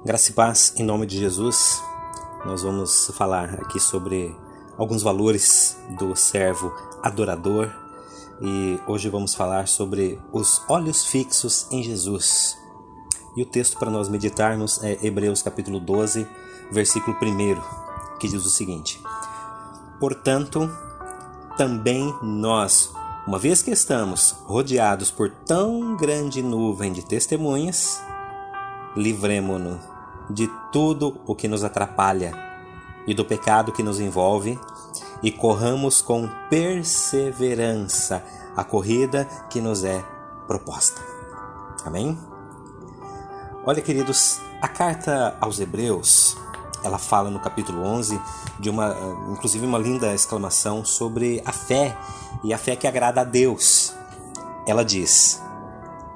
Graça e paz em nome de Jesus. Nós vamos falar aqui sobre alguns valores do servo adorador e hoje vamos falar sobre os olhos fixos em Jesus. E o texto para nós meditarmos é Hebreus capítulo 12, versículo 1, que diz o seguinte: Portanto, também nós, uma vez que estamos rodeados por tão grande nuvem de testemunhas, livremo-nos de tudo o que nos atrapalha e do pecado que nos envolve e corramos com perseverança a corrida que nos é proposta. Amém? Olha, queridos, a carta aos Hebreus, ela fala no capítulo 11 de inclusive uma linda exclamação sobre a fé e a fé que agrada a Deus. Ela diz: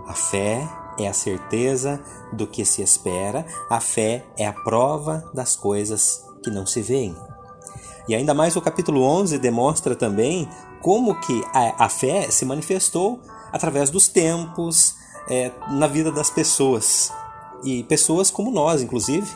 a fé é a certeza do que se espera, a fé é a prova das coisas que não se veem. E ainda mais o capítulo 11 demonstra também como que a fé se manifestou através dos tempos, na vida das pessoas. E pessoas como nós, inclusive.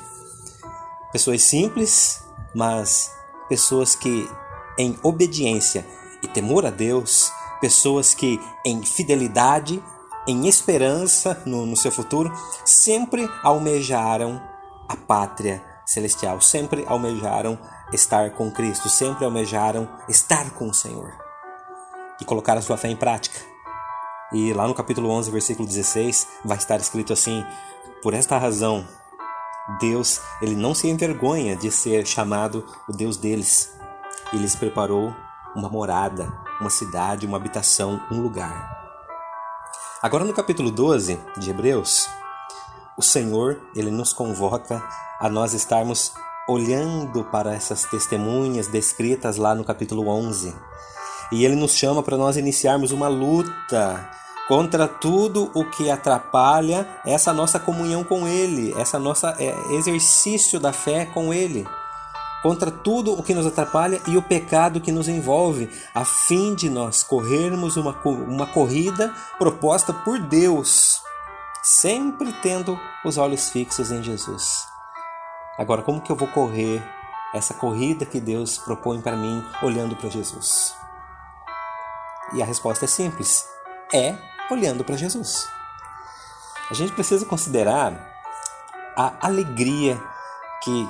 Pessoas simples, mas pessoas que em obediência e temor a Deus, pessoas que em fidelidade, em esperança no seu futuro, sempre almejaram a pátria celestial, sempre almejaram estar com Cristo, sempre almejaram estar com o Senhor e colocar a sua fé em prática. E lá no capítulo 11, versículo 16, vai estar escrito assim: por esta razão, Deus, ele não se envergonha de ser chamado o Deus deles. Ele lhes preparou uma morada, uma cidade, uma habitação, um lugar. Agora no capítulo 12 de Hebreus, o Senhor, ele nos convoca a nós estarmos olhando para essas testemunhas descritas lá no capítulo 11. E ele nos chama para nós iniciarmos uma luta contra tudo o que atrapalha essa nossa comunhão com ele, essa nossa exercício da fé com ele. Contra tudo o que nos atrapalha e o pecado que nos envolve, a fim de nós corrermos uma corrida proposta por Deus, sempre tendo os olhos fixos em Jesus. Agora, como que eu vou correr essa corrida que Deus propõe para mim olhando para Jesus? E a resposta é simples, olhando para Jesus. A gente precisa considerar a alegria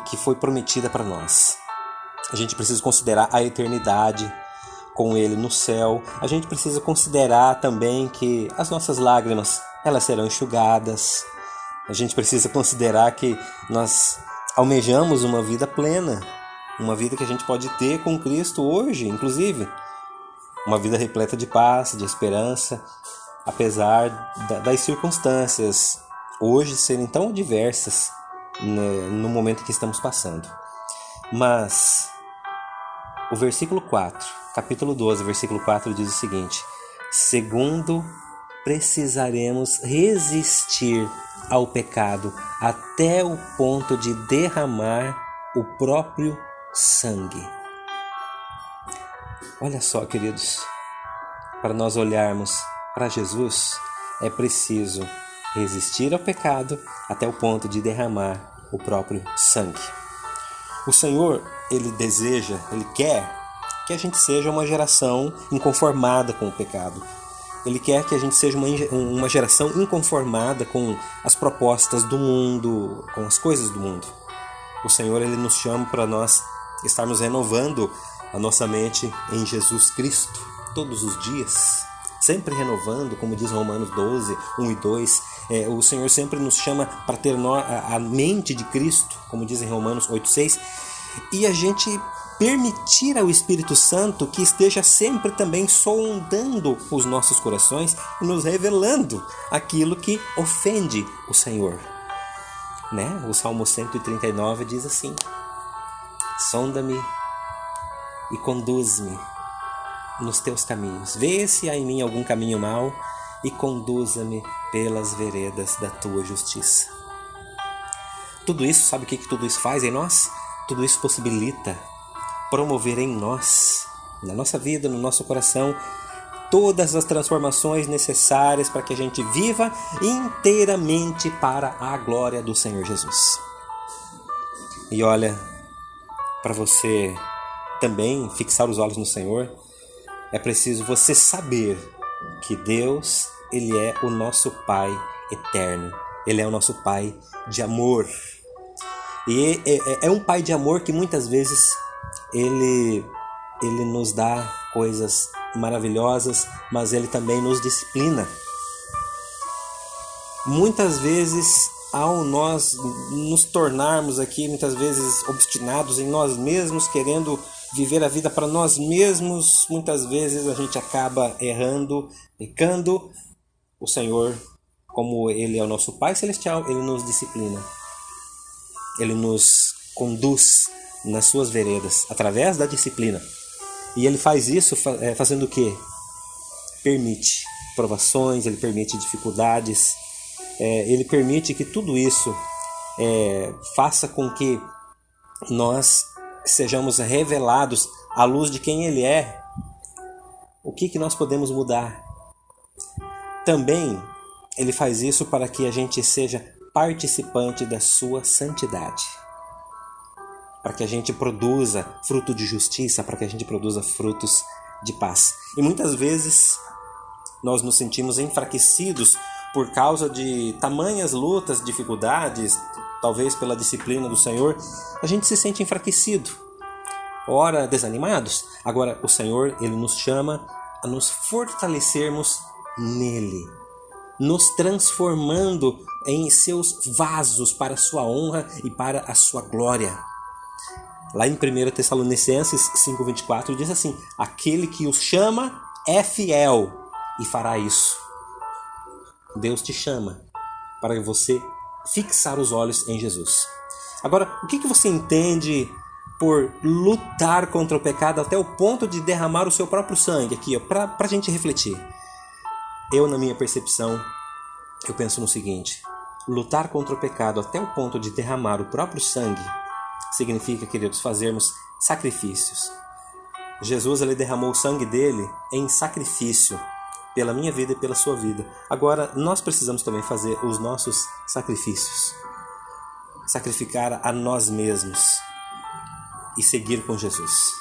que foi prometida para nós. A gente precisa considerar a eternidade com Ele no céu. A gente precisa considerar também que as nossas lágrimas, elas serão enxugadas. A gente precisa considerar que nós almejamos uma vida plena, uma vida que a gente pode ter com Cristo hoje, inclusive. Uma vida repleta de paz, de esperança, apesar das circunstâncias hoje serem tão adversas no momento que estamos passando. Mas o versículo 4, capítulo 12, versículo 4 diz o seguinte: segundo, precisaremos resistir ao pecado até o ponto de derramar o próprio sangue. Olha só, queridos, para nós olharmos para Jesus, é preciso resistir ao pecado até o ponto de derramar o próprio sangue. O Senhor, ele deseja, ele quer que a gente seja uma geração inconformada com o pecado. Ele quer que a gente seja uma geração inconformada com as propostas do mundo, com as coisas do mundo. O Senhor, ele nos chama para nós estarmos renovando a nossa mente em Jesus Cristo todos os dias, sempre renovando, como diz Romanos 12, 1 e 2. O Senhor sempre nos chama para ter a mente de Cristo, como diz em Romanos 8, 6. E a gente permitir ao Espírito Santo que esteja sempre também sondando os nossos corações e nos revelando aquilo que ofende o Senhor. O Salmo 139 diz assim: sonda-me e conduz-me nos teus caminhos. Vê se há em mim algum caminho mau e conduza-me pelas veredas da tua justiça. Tudo isso, sabe o que tudo isso faz em nós? Tudo isso possibilita promover em nós, na nossa vida, no nosso coração, todas as transformações necessárias para que a gente viva inteiramente para a glória do Senhor Jesus. E olha, para você também fixar os olhos no Senhor, é preciso você saber que Deus, Ele é o nosso Pai eterno. Ele é o nosso Pai de amor. E é um Pai de amor que muitas vezes Ele nos dá coisas maravilhosas, mas Ele também nos disciplina. Muitas vezes, ao nós nos tornarmos aqui, muitas vezes obstinados em nós mesmos, querendo viver a vida para nós mesmos, muitas vezes a gente acaba errando, pecando. O Senhor, como Ele é o nosso Pai Celestial, Ele nos disciplina. Ele nos conduz nas suas veredas, através da disciplina. E Ele faz isso fazendo o quê? Permite provações, Ele permite dificuldades, Ele permite que tudo isso faça com que nós sejamos revelados à luz de quem Ele é. O que nós podemos mudar? Também Ele faz isso para que a gente seja participante da sua santidade, para que a gente produza fruto de justiça, para que a gente produza frutos de paz. E muitas vezes nós nos sentimos enfraquecidos por causa de tamanhas lutas, dificuldades, talvez pela disciplina do Senhor, a gente se sente enfraquecido, ora desanimados. Agora o Senhor, Ele nos chama a nos fortalecermos nele, nos transformando em seus vasos para a sua honra e para a sua glória. Lá em 1 Tessalonicenses 5,24 diz assim: aquele que os chama é fiel e fará isso. Deus te chama para você fixar os olhos em Jesus. Agora, o que você entende por lutar contra o pecado até o ponto de derramar o seu próprio sangue? Aqui, para a gente refletir. Eu, na minha percepção, eu penso no seguinte: lutar contra o pecado até o ponto de derramar o próprio sangue significa, queridos, fazermos sacrifícios. Jesus, Ele derramou o sangue dele em sacrifício pela minha vida e pela sua vida. Agora, nós precisamos também fazer os nossos sacrifícios. Sacrificar a nós mesmos e seguir com Jesus,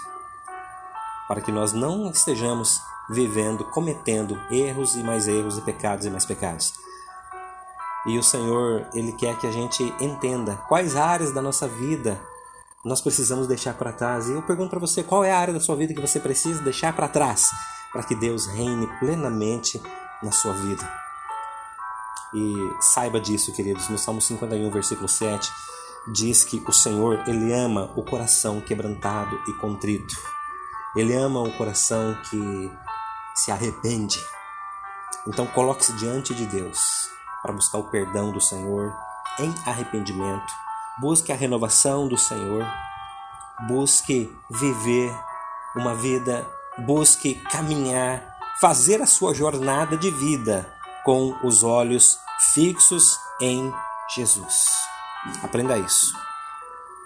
para que nós não estejamos vivendo, cometendo erros e pecados e mais pecados. E o Senhor, Ele quer que a gente entenda quais áreas da nossa vida nós precisamos deixar para trás. E eu pergunto para você, qual é a área da sua vida que você precisa deixar para trás para que Deus reine plenamente na sua vida? E saiba disso, queridos, no Salmo 51, versículo 7, diz que o Senhor, Ele ama o coração quebrantado e contrito. Ele ama o coração que se arrepende. Então coloque-se diante de Deus para buscar o perdão do Senhor em arrependimento. Busque a renovação do Senhor. Busque viver uma vida, busque caminhar, fazer a sua jornada de vida com os olhos fixos em Jesus. Aprenda isso.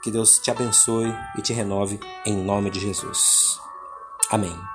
Que Deus te abençoe e te renove em nome de Jesus. Amém.